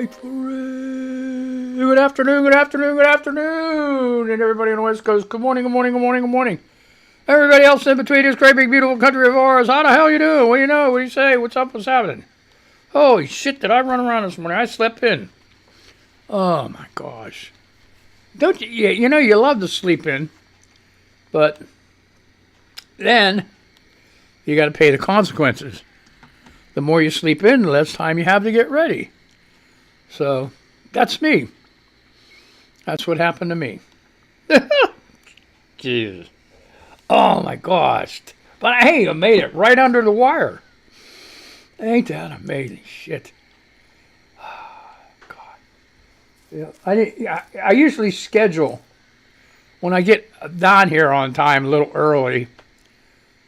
Good afternoon, good afternoon, good afternoon. And everybody on the West Coast, good morning, good morning, good morning, good morning. Everybody else in between this great big beautiful country of ours, how the hell you doing? What do you know? What do you say? What's up? What's happening? Holy shit, did I run around this morning? I slept in. Oh my gosh. Don't you, you know, you love to sleep in, but then you got to pay the consequences. The more you sleep in, the less time you have to get ready. So, that's me. That's what happened to me. Jesus. Oh my gosh. But hey, I made it right under the wire. Ain't that amazing shit? God. Yeah, I usually schedule, when I get down here on time a little early,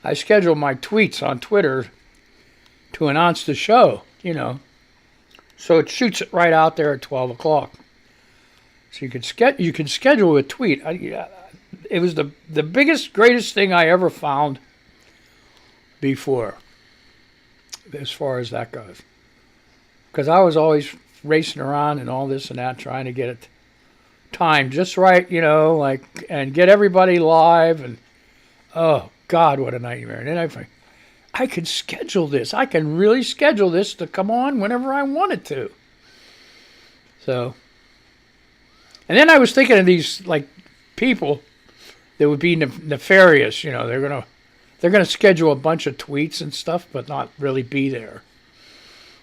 I schedule my tweets on Twitter to announce the show, you know. So it shoots it right out there at 12 o'clock. So you can schedule a tweet. It was the biggest, greatest thing I ever found before, as far as that goes. Because I was always racing around and all this and that, trying to get it timed just right, you know, like, and get everybody live. And oh God, what a nightmare! And then I could schedule this. I can really schedule this to come on whenever I wanted to. So, and then I was thinking of these like people that would be nefarious. You know, they're gonna schedule a bunch of tweets and stuff, but not really be there.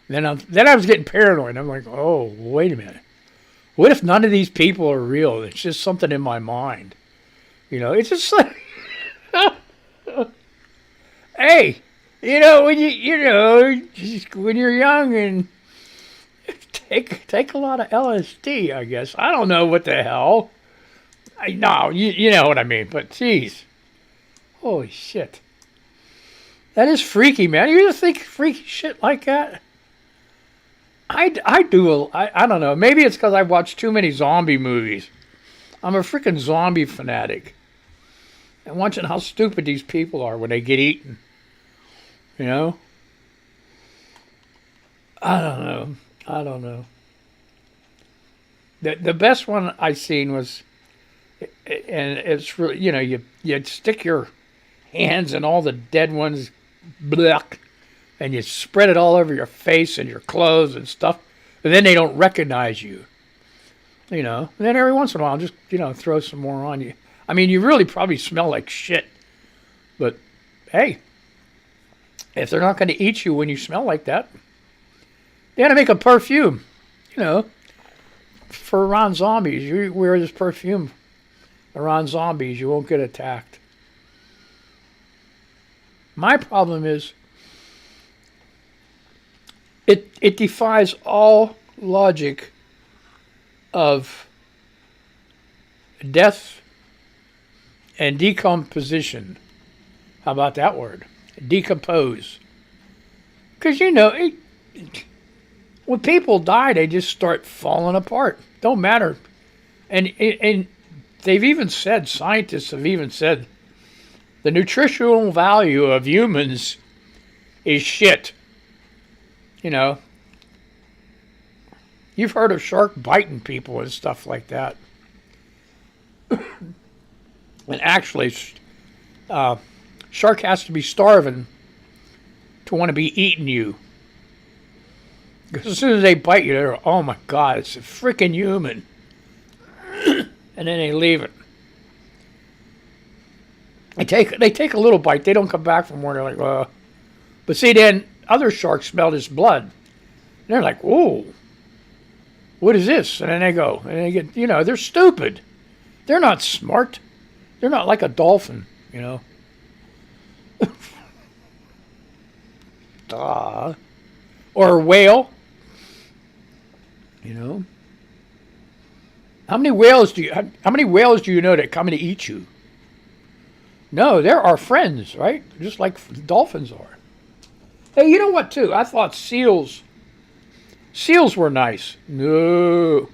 And then I was getting paranoid. I'm like, oh, wait a minute. What if none of these people are real? It's just something in my mind. You know, it's just like, hey. You know, when when you're young and take a lot of LSD, I guess. I don't know what the hell. No, you know what I mean. But geez, holy shit, that is freaky, man. You ever think freaky shit like that? I do. I don't know. Maybe it's because I've watched too many zombie movies. I'm a freaking zombie fanatic. And watching how stupid these people are when they get eaten. You know? I don't know. The best one I seen was, and it's really, you know, you stick your hands in all the dead ones, blech, and you spread it all over your face and your clothes and stuff, and then they don't recognize you. You know? And then every once in a while, just, you know, throw some more on you. I mean, you really probably smell like shit. But, hey. If they're not going to eat you when you smell like that, they got to make a perfume, you know, for around zombies. You wear this perfume around zombies, you won't get attacked. My problem is it defies all logic of death and decomposition. How about that word? Decompose. Because, you know, when people die, they just start falling apart. Don't matter. And they've even said, scientists have even said, the nutritional value of humans is shit. You know, you've heard of shark biting people and stuff like that. And actually, shark has to be starving to want to be eating you. Because as soon as they bite you, they're, oh my God, it's a freaking human. And then they leave it. They take a little bite. They don't come back for more. They're like, But see, then other sharks smell this blood. And they're like, whoa, what is this? And then they go. And they get, you know, they're stupid. They're not smart. They're not like a dolphin, you know. Or a whale, you know. How many whales do you know that come to eat you? No, they're our friends, right? Just like dolphins are. Hey, you know what too? I thought seals were nice. No.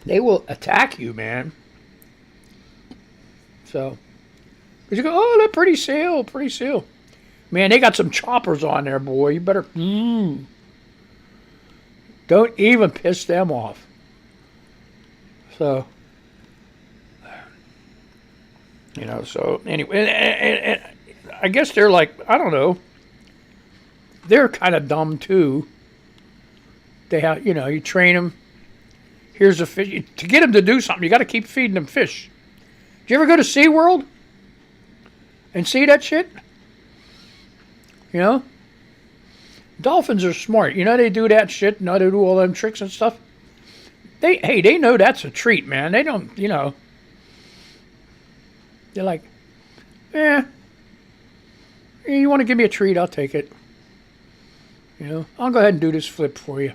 They will attack you, man. So, because you go, oh, that pretty seal. Man, they got some choppers on there, boy. You better, Don't even piss them off. So, so anyway, and I guess they're like, I don't know, they're kind of dumb too. They have, you train them. Here's a fish. To get them to do something, you got to keep feeding them fish. Did you ever go to SeaWorld and see that shit? Dolphins are smart. They do that shit. They do all them tricks and stuff. They know that's a treat, man. They don't, they're like, you want to give me a treat, I'll take it. I'll go ahead and do this flip for you.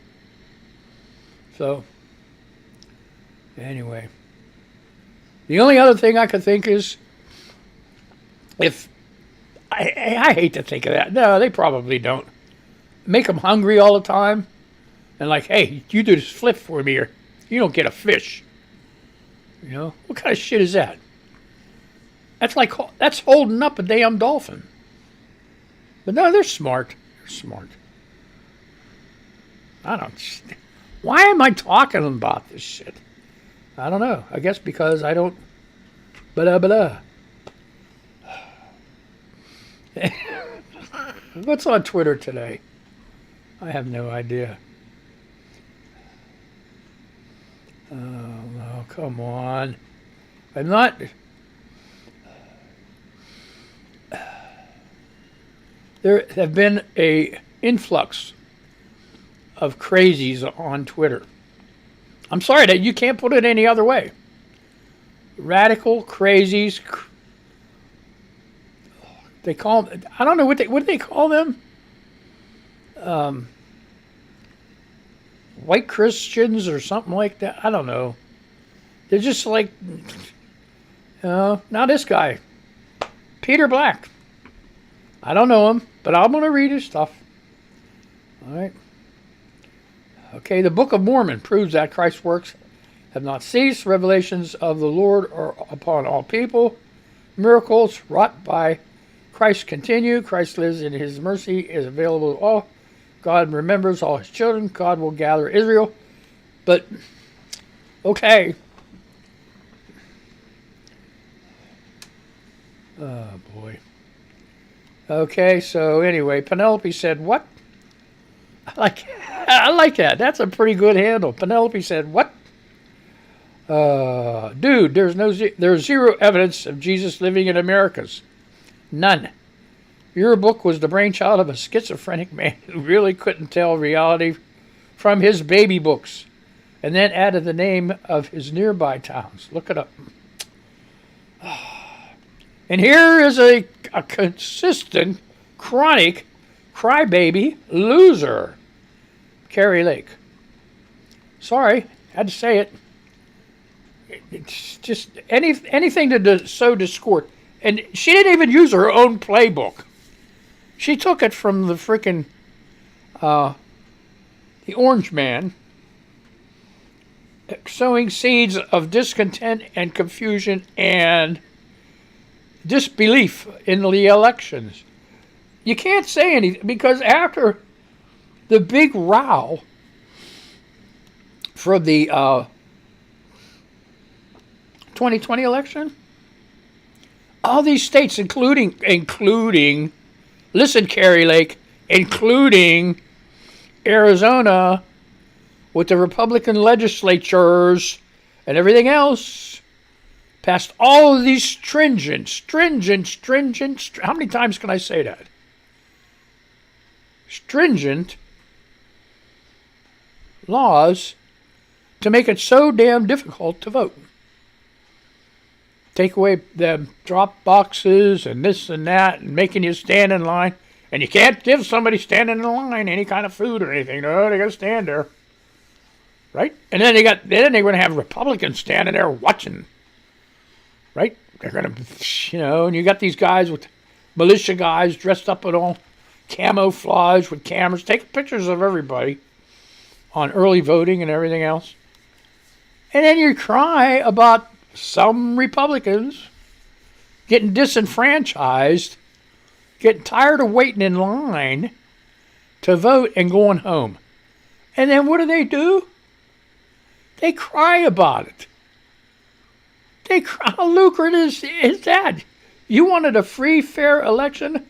So, anyway. The only other thing I could think is, if, I hate to think of that. No, they probably don't. Make them hungry all the time. And like, hey, you do this flip for me or you don't get a fish. What kind of shit is that? That's holding up a damn dolphin. But no, they're smart. They're smart. Why am I talking about this shit? I don't know. I guess because I don't. What's on Twitter today? I have no idea. Oh, come on. I'm not. There have been a influx of crazies on Twitter. I'm sorry that you can't put it any other way. Radical crazies. They call them, I don't know what do they call them? White Christians or something like that. I don't know. They're just like, now this guy, Peter Black. I don't know him, but I'm going to read his stuff. All right. Okay, the Book of Mormon proves that Christ's works have not ceased. Revelations of the Lord are upon all people. Miracles wrought by Christ continue. Christ lives in his mercy is available to all. God remembers all his children. God will gather Israel. But, okay. Oh, boy. Okay, so anyway, Penelope said, what? I like that. That's a pretty good handle. Penelope said, what? Dude, there's zero evidence of Jesus living in Americas. None. Your book was the brainchild of a schizophrenic man who really couldn't tell reality from his baby books, and then added the name of his nearby towns. Look it up. And here is a consistent, chronic, crybaby loser. Carrie Lake. Sorry, had to say it. It's just anything to sow discord. And she didn't even use her own playbook. She took it from the frickin' the Orange Man, sowing seeds of discontent and confusion and disbelief in the elections. You can't say anything because after the big row for the 2020 election, all these states, including, listen, Carrie Lake, including Arizona, with the Republican legislatures and everything else, passed all of these stringent, how many times can I say that? Stringent laws to make it so damn difficult to vote. Take away the drop boxes and this and that and making you stand in line. And you can't give somebody standing in line any kind of food or anything. No, they got to stand there. Right? And then they're going to have Republicans standing there watching. Right? They're going to, and you got these guys with militia guys dressed up in all camouflage with cameras, taking pictures of everybody on early voting and everything else. And then you cry about some Republicans getting disenfranchised, getting tired of waiting in line to vote and going home. And then what do? They cry about it. They cry. How lucrative is that? You wanted a free, fair election?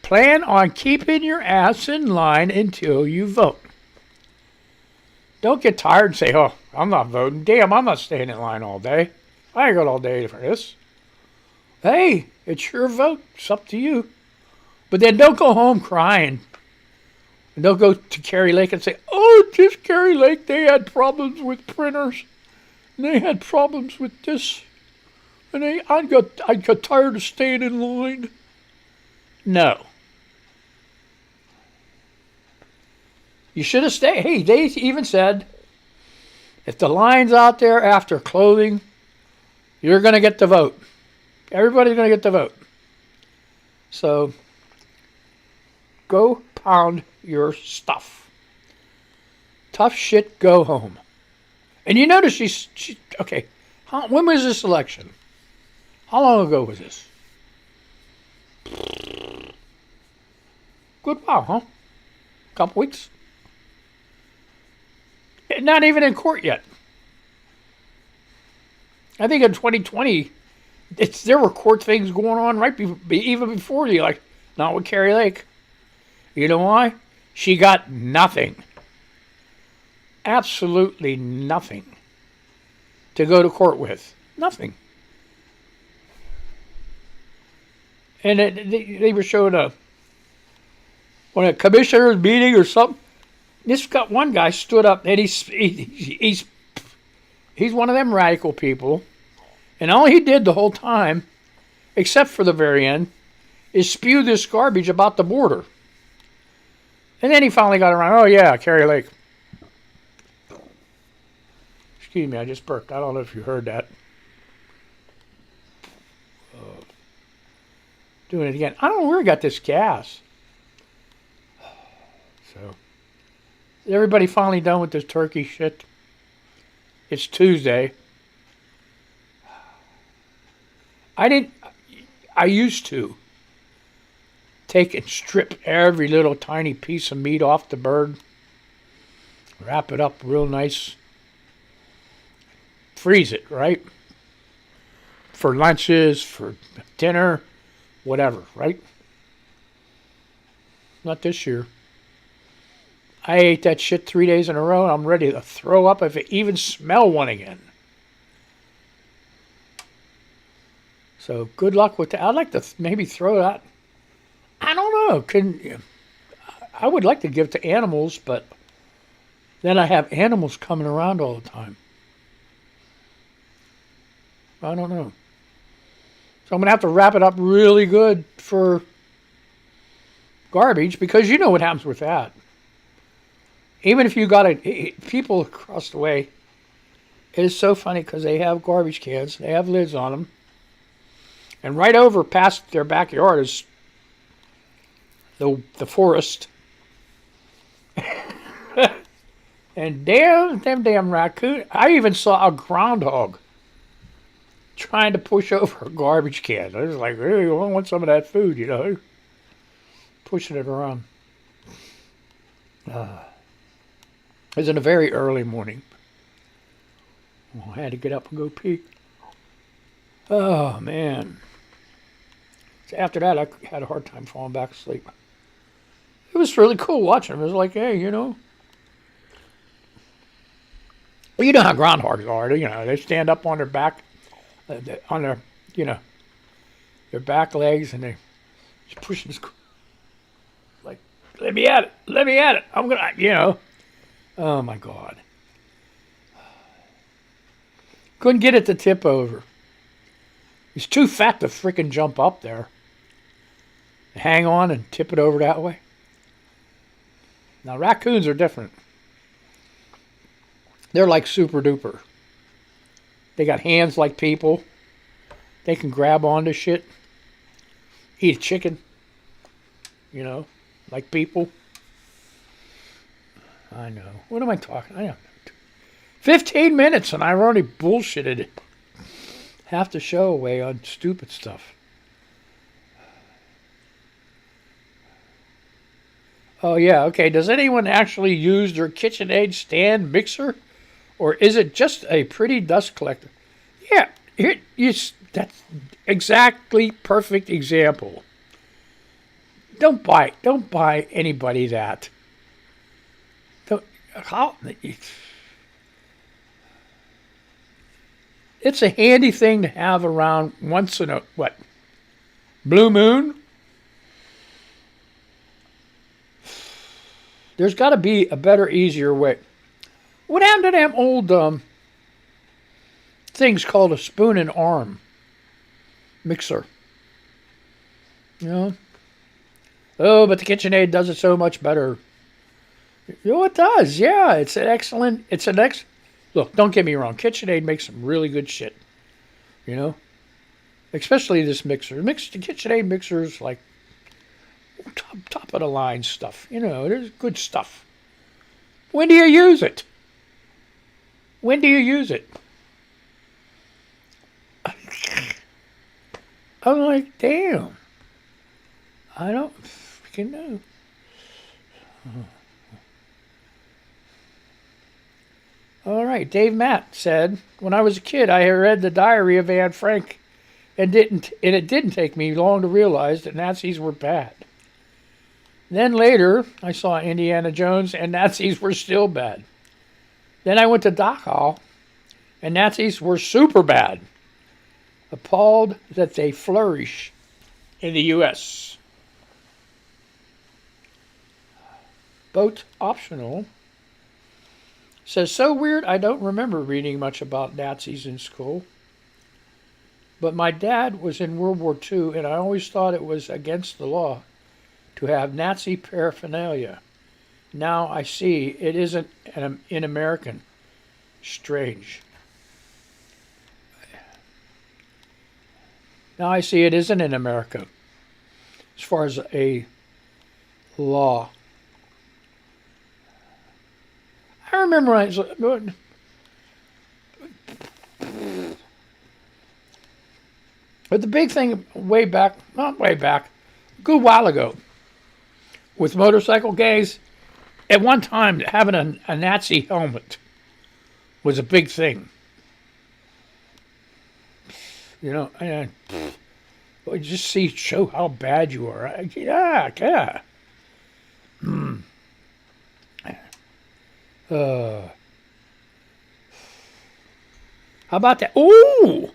Plan on keeping your ass in line until you vote. Don't get tired and say, oh, I'm not voting. Damn, I'm not staying in line all day. I ain't got all day for this. Hey, it's your vote. It's up to you. But then don't go home crying. And don't go to Carrie Lake and say, oh, just Carrie Lake, they had problems with printers. And they had problems with this. And I got tired of staying in line. No. You should have stayed. Hey, they even said, if the line's out there after clothing, you're going to get the vote. Everybody's going to get the vote. So, go pound your stuff. Tough shit, go home. And you notice she okay, when was this election? How long ago was this? Good while, huh? Couple weeks? Not even in court yet. I think in 2020, there were court things going on even before the election. Not with Carrie Lake. You know why? She got nothing. Absolutely nothing to go to court with. Nothing. And they were showing a commissioner's meeting or something. This got one guy stood up and he's one of them radical people, and all he did the whole time, except for the very end, is spew this garbage about the border. And then he finally got around. Oh yeah, Carrie Lake. Excuse me, I just burped. I don't know if you heard that. Doing it again. I don't know where I got this gas. So. Is everybody finally done with this turkey shit? It's Tuesday. I used to take and strip every little tiny piece of meat off the bird, wrap it up real nice, freeze it, right? For lunches, for dinner, whatever, right? Not this year. I ate that shit 3 days in a row, and I'm ready to throw up if I even smell one again. So good luck with that. I'd like to maybe throw that. I don't know. I would like to give to animals, but then I have animals coming around all the time. I don't know. So I'm going to have to wrap it up really good for garbage, because you know what happens with that. Even if you got people across the way, it is so funny because they have garbage cans, they have lids on them, and right over past their backyard is the forest. And damn raccoon. I even saw a groundhog trying to push over a garbage can. I was like, hey, I want some of that food, you know. Pushing it around. It was in a very early morning. Well, I had to get up and go pee. Oh, man. So after that, I had a hard time falling back asleep. It was really cool watching them. It was like, hey, you know. Well, you know how groundhogs are. You know, they stand up on their back, on their, you know, their back legs, and they just push this. Like, let me at it. I'm going to, you know. Oh, my God. Couldn't get it to tip over. He's too fat to frickin' jump up there. Hang on and tip it over that way. Now, raccoons are different. They're like super duper. They got hands like people. They can grab onto shit. Eat a chicken. You know, like people. I know. What am I talking? I don't know. 15 minutes and I've already bullshitted half the show away on stupid stuff. Oh, yeah, okay. Does anyone actually use their KitchenAid stand mixer? Or is it just a pretty dust collector? Yeah, that's exactly perfect example. Don't buy anybody that. Don't, how, it's a handy thing to have around once in a, what, blue moon? There's got to be a better, easier way. What happened to them old things called a spoon and arm mixer? You know? Oh, but the KitchenAid does it so much better. You know, it does. Yeah, it's an excellent. Look, don't get me wrong. KitchenAid makes some really good shit. You know, especially this mixer. The KitchenAid mixers like top of the line stuff. You know, there's good stuff. When do you use it? When do you use it? I'm like, damn. I don't freaking know. All right, Dave Matt said, when I was a kid, I read the Diary of Anne Frank, and it didn't take me long to realize that Nazis were bad. Then later, I saw Indiana Jones, and Nazis were still bad. Then I went to Dachau, and Nazis were super bad. Appalled that they flourish in the U.S. Boat optional says, so weird I don't remember reading much about Nazis in school. But my dad was in World War II, and I always thought it was against the law to have Nazi paraphernalia. Now I see it isn't in American. Strange. Now I see it isn't in America as far as a law. I remember when I was, but the big thing not way back, a good while ago, with motorcycle gangs, at one time having a Nazi helmet was a big thing. You know, and you just show how bad you are. Yeah. How about that? Ooh!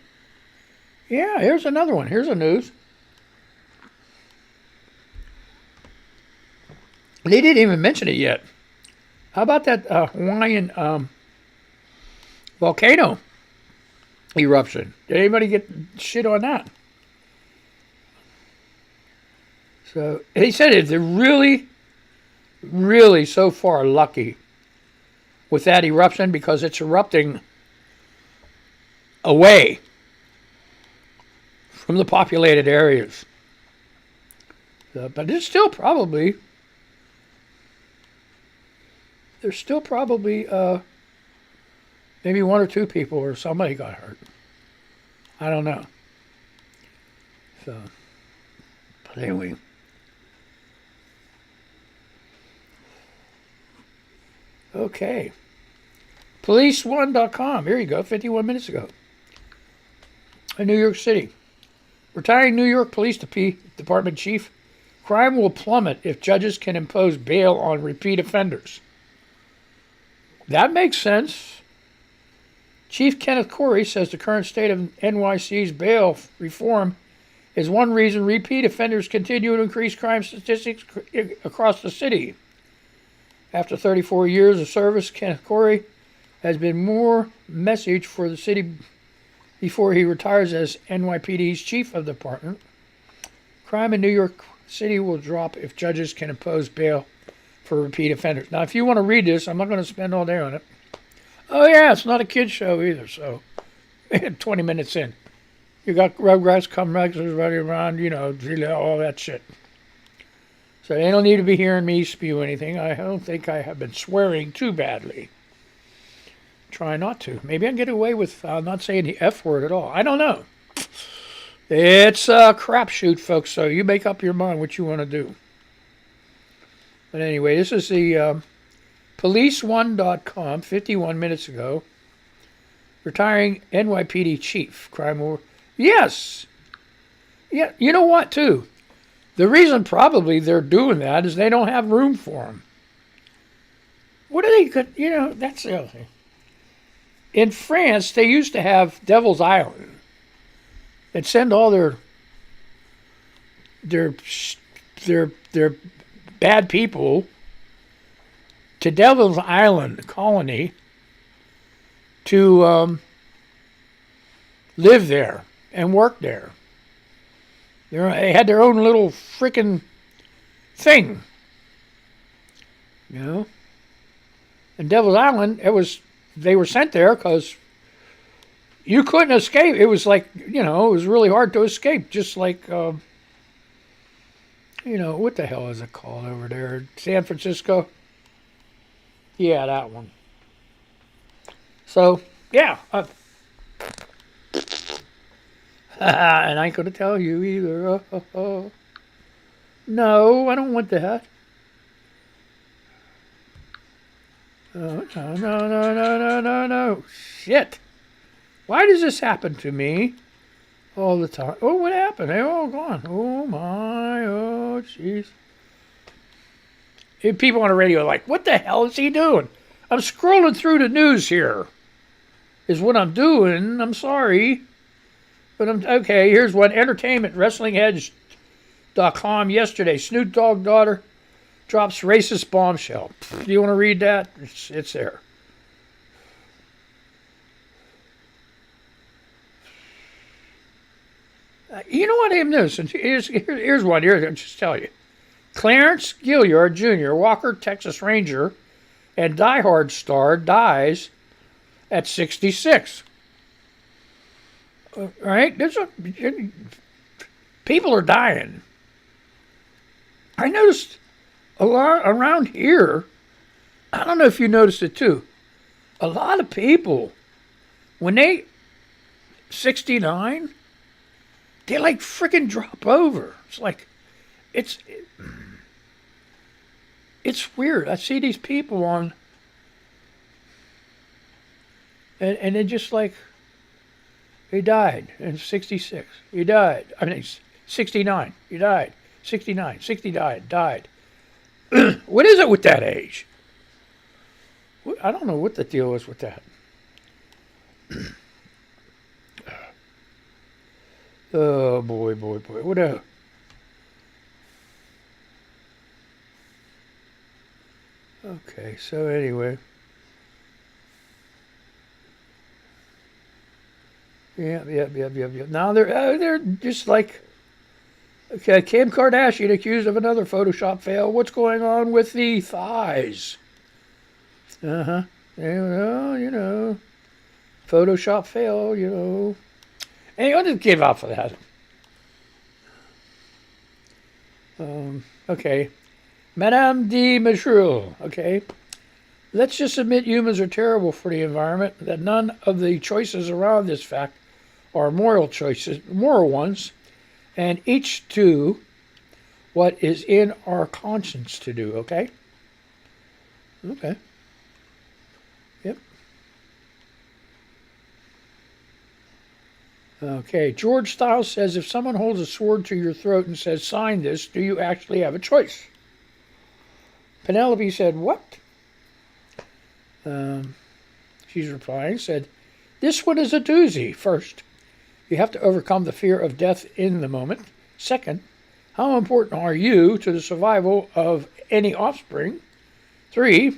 Yeah, here's another one. Here's a news. They didn't even mention it yet. How about that Hawaiian volcano eruption? Did anybody get shit on that? So he said they're really, really so far lucky with that eruption because it's erupting away from the populated areas. But there's still probably maybe one or two people or somebody got hurt. I don't know. So, but anyway. Okay. Police1.com. Here you go, 51 minutes ago. In New York City. Retiring New York Police Department chief. Crime will plummet if judges can impose bail on repeat offenders. That makes sense. Chief Kenneth Corey says the current state of NYC's bail reform is one reason repeat offenders continue to increase crime statistics across the city. After 34 years of service, Kenneth Corey has been more message for the city before he retires as NYPD's chief of the department. Crime in New York City will drop if judges can impose bail for repeat offenders. Now, if you want to read this, I'm not going to spend all day on it. Oh, yeah, it's not a kid's show either, so 20 minutes in. You got Rugrats, Cumrexers running around, you know, all that shit. So they don't need to be hearing me spew anything. I don't think I have been swearing too badly. Try not to. Maybe I can get away with not saying the F word at all. I don't know. It's a crapshoot, folks, so you make up your mind what you want to do. But anyway, this is the police1.com, 51 minutes ago. Retiring NYPD chief, crime war. Yes. Yeah, you know what, too? The reason probably they're doing that is they don't have room for them. What are they good? You know, that's the other thing. In France, they used to have Devil's Island. They'd send all their bad people to Devil's Island colony to live there and work there. They had their own little frickin' thing, you know. And Devil's Island, they were sent there because you couldn't escape. It was like, you know, it was really hard to escape. Just like, you know, what the hell is it called over there? San Francisco? Yeah, that one. So, yeah. And I ain't going to tell you either. No, I don't want that. No. Shit. Why does this happen to me all the time? Oh, what happened? They're all gone. Oh, my. Oh, jeez. People on the radio are like, what the hell is he doing? I'm scrolling through the news here. Is what I'm doing. I'm sorry. But I'm okay. Here's one. Entertainment, WrestlingEdge.com yesterday. Snoop Dogg daughter drops racist bombshell. Do you want to read that? It's there. You know what? Here's one. Here, I'll just tell you. Clarence Gilliard Jr., Walker, Texas Ranger, and Die Hard star, dies at 66. Right? People are dying. I noticed a lot around here. I don't know if you noticed it too. A lot of people, when they 69, they like freaking drop over. It's like, it's weird. I see these people on, and they just like, he died in 66. He died. I mean, 69. He died. 69. 60 died. What is it with that age? I don't know what the deal is with that. Oh, boy. What a... Okay, so anyway. Yeah. Now they're just like, okay, Kim Kardashian accused of another Photoshop fail. What's going on with the thighs? You know, Photoshop fail, you know. And I'll just give up for that. Okay. Madame de Macherel, okay. Let's just admit humans are terrible for the environment, that none of the choices around this fact are moral ones, and each do what is in our conscience to do, okay? Okay. Yep. Okay, George Stiles says, if someone holds a sword to your throat and says, sign this, do you actually have a choice? Penelope said, what? She's replying, said, this one is a doozy. First, you have to overcome the fear of death in the moment. Second, how important are you to the survival of any offspring? 3,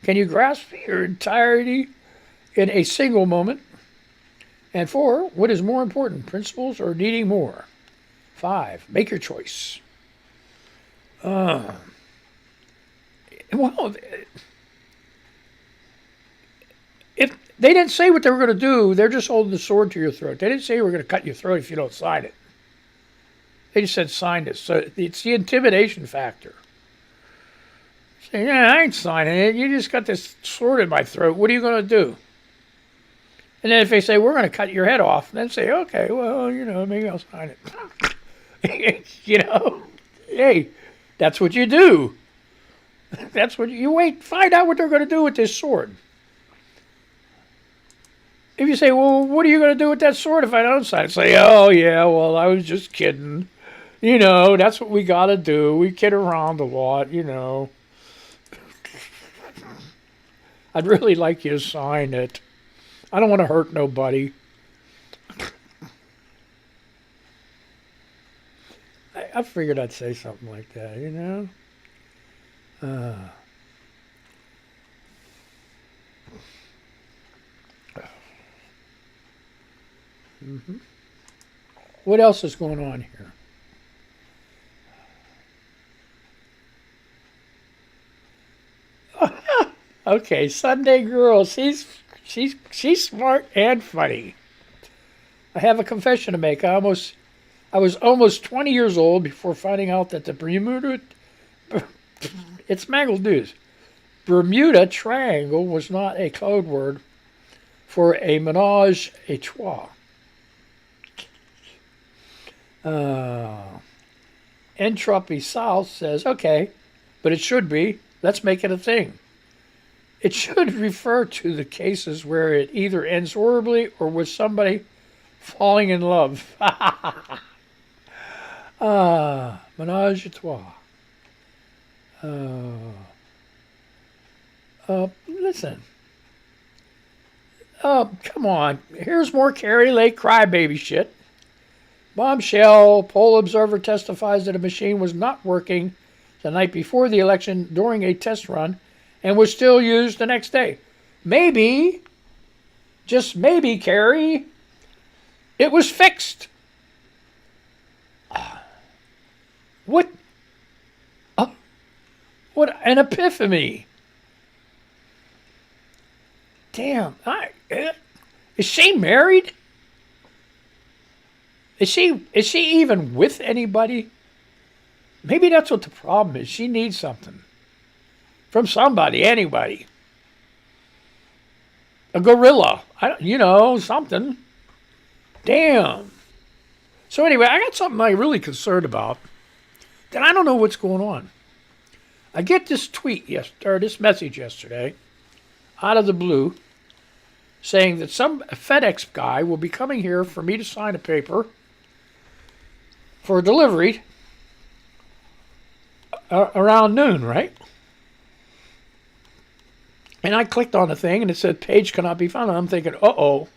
can you grasp your entirety in a single moment? And 4, what is more important, principles or needing more? 5, make your choice. Well, if they didn't say what they were going to do, they're just holding the sword to your throat. They didn't say we're going to cut your throat if you don't sign it. They just said sign this. So it's the intimidation factor. Say, yeah, I ain't signing it. You just got this sword in my throat. What are you going to do? And then if they say, we're going to cut your head off, then say, okay, well, you know, maybe I'll sign it. You know, hey, that's what you do. That's what you wait. Find out what they're going to do with this sword. If you say, well, what are you going to do with that sword if I don't sign it? Say, oh, yeah, well, I was just kidding. You know, that's what we got to do. We kid around a lot, you know. I'd really like you to sign it. I don't want to hurt nobody. I figured I'd say something like that, you know. What else is going on here? Okay, Sunday Girl. She's smart and funny. I have a confession to make. I was almost 20 years old before finding out that the Bermuda it's Mangled news. Bermuda Triangle was not a code word for a menage a trois. Entropy South says, okay, but it should be. Let's make it a thing. It should refer to the cases where it either ends horribly or with somebody falling in love. Menage a trois. Listen. Come on. Here's more Carrie Lake crybaby shit. Bombshell. Poll observer testifies that a machine was not working the night before the election during a test run and was still used the next day. Maybe, just maybe, Carrie, it was fixed. What? What an epiphany. Damn. Is she married? Is she even with anybody? Maybe that's what the problem is. She needs something. From somebody, anybody. A gorilla. Something. Damn. So anyway, I got something I'm really concerned about. That I don't know what's going on. I get this this message yesterday, out of the blue, saying that some FedEx guy will be coming here for me to sign a paper for delivery around noon, right? And I clicked on the thing and it said page cannot be found. And I'm thinking, uh-oh,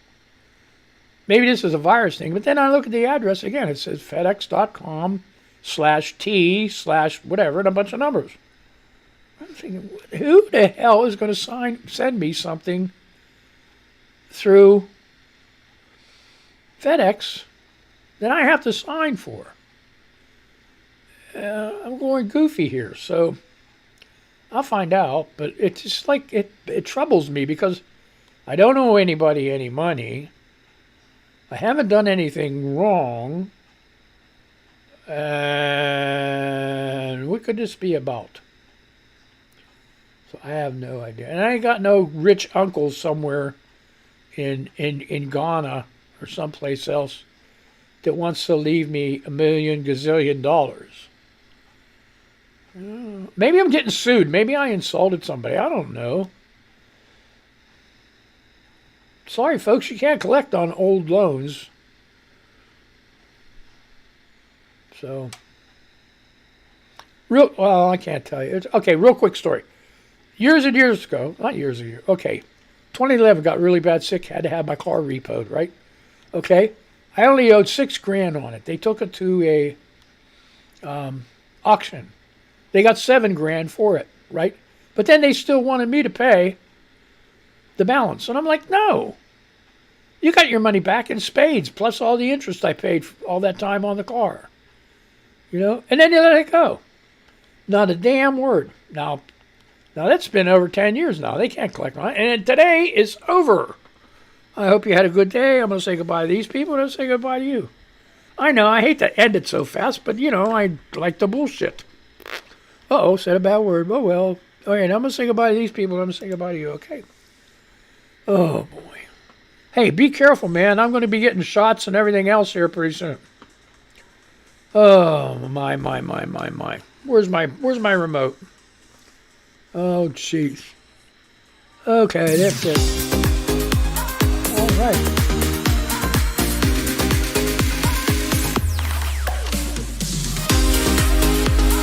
maybe this is a virus thing. But then I look at the address again. It says fedex.com/T/whatever and a bunch of numbers. I'm thinking, who the hell is going to send me something through FedEx that I have to sign for? I'm going goofy here, so I'll find out. But it's just like it troubles me because I don't owe anybody any money. I haven't done anything wrong. And what could this be about? So I have no idea. And I ain't got no rich uncle somewhere in Ghana or someplace else that wants to leave me $1 million gazillion. Maybe I'm getting sued. Maybe I insulted somebody. I don't know. Sorry, folks, you can't collect on old loans. So, I can't tell you. Okay, real quick story. Years and years ago, not years and years, okay, 2011, got really bad sick, had to have my car repoed, right? Okay, I only owed $6,000 on it. They took it to a auction. They got $7,000 for it, right? But then they still wanted me to pay the balance. And I'm like, no. You got your money back in spades, plus all the interest I paid all that time on the car. You know? And then they let it go. Not a damn word. Now that's been over 10 years now. They can't collect on it. And today is over. I hope you had a good day. I'm going to say goodbye to these people and I'll say goodbye to you. I know, I hate to end it so fast, but, I like the bullshit. Uh-oh, said a bad word. Oh, well. Okay, now I'm going to say goodbye to these people and I'm going to say goodbye to you, okay? Oh, boy. Hey, be careful, man. I'm going to be getting shots and everything else here pretty soon. Oh, my. Where's my remote? Oh, jeez. Okay, that's it. All right.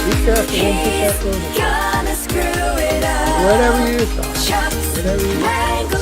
Be careful, don't put that over. Gonna screw it up. Whatever you thought. Whatever you